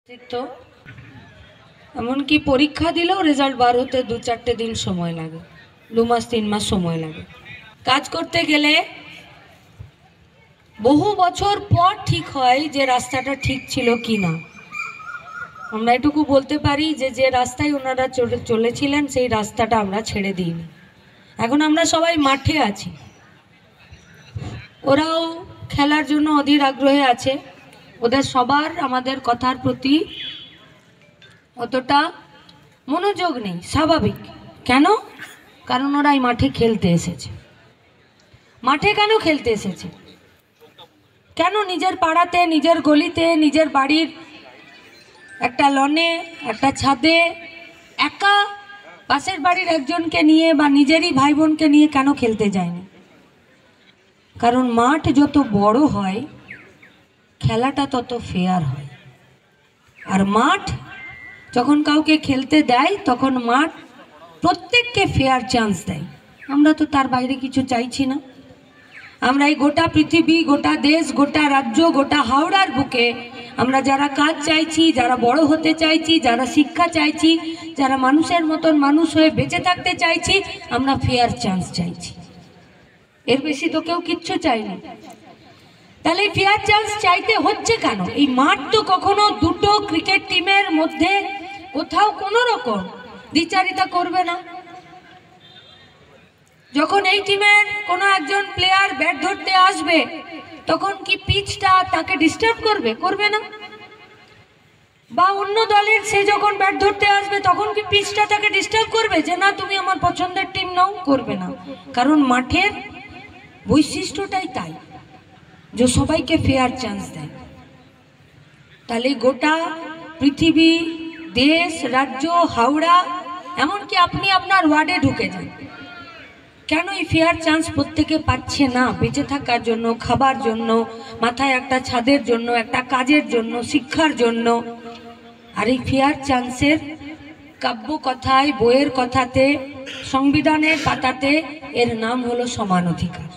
তো এমনকি পরীক্ষা দিলেও রেজাল্ট বার হতে 2-4 দিন সময় লাগে, 2 মাস 3 মাস সময় লাগে। কাজ করতে গেলে বহু বছর পর ঠিক হয় যে রাস্তাটা ঠিক ছিল কি না। আমরা এটুকু বলতে পারি যে যে রাস্তায় ওনারা চলেছিলেন সেই রাস্তাটা আমরা ছেড়ে দিইনি। এখন আমরা সবাই মাঠে আছি, ওরাও খেলার জন্য অধীর আগ্রহে আছে। ওদের সবার আমাদের কথার প্রতি অতটা মনোযোগ নেই, স্বাভাবিক। কেন? কারণ ওরা এই মাঠে খেলতে এসেছে। মাঠে কেন খেলতে এসেছে? কেন নিজের পাড়াতে, নিজের গলিতে, নিজের বাড়ির একটা লনে, একটা ছাদে একা পাশের বাড়ির একজনকে নিয়ে বা নিজেরই ভাই বোনকে নিয়ে কেন খেলতে যায়নি? কারণ মাঠ যত বড় হয় খেলাটা তত ফেয়ার হয়। আর মাঠ যখন কাউকে খেলতে দেয় তখন মাঠ প্রত্যেককে ফেয়ার চান্স দেয়। আমরা তো তার বাইরে কিছু চাইছি না। আমরা এই গোটা পৃথিবী, গোটা দেশ, গোটা রাজ্য, গোটা হাওড়ার বুকে আমরা যারা কাজ চাইছি, যারা বড় হতে চাইছি, যারা শিক্ষা চাইছি, যারা মানুষের মতন মানুষ হয়ে বেঁচে থাকতে চাইছি, আমরা ফেয়ার চান্স চাইছি। এর বেশি তো কেউ কিচ্ছু চাইনি। তাহলে ফেয়ার চান্স চাইতে হচ্ছে কেন? এই মাঠ তো কখনো দুটো ক্রিকেট টিমের মধ্যে কোথাও কোনো রকম দ্বিচারিতা করবে না। যখন এই টিমের কোনো একজন প্লেয়ার ব্যাট ধরতে আসবে তখন কি পিচটা তাকে ডিস্টার্ব করবে? করবে না। বা অন্য দলের সে যখন ব্যাট ধরতে আসবে তখন কি পিচটা তাকে ডিস্টার্ব করবে যে না তুমি আমার পছন্দের টিম নাও? করবে না। কারণ মাঠের বৈশিষ্ট্যটাই তাই যে সবাইকে ফেয়ার চান্স দেয়। তাহলে গোটা পৃথিবী, দেশ, রাজ্য, হাওড়া, এমনকি আপনি আপনার ওয়ার্ডে ঢুকে যান, কেন এই ফেয়ার চান্স প্রত্যেকে পাচ্ছে না? বেঁচে থাকার জন্য, খাবার জন্য, মাথায় একটা ছাদের জন্য, একটা কাজের জন্য, শিক্ষার জন্য। আর এই ফেয়ার চান্সের কাব্য কথায়, বইয়ের কথাতে, সংবিধানের পাতাতে এর নাম হলো সমান অধিকার।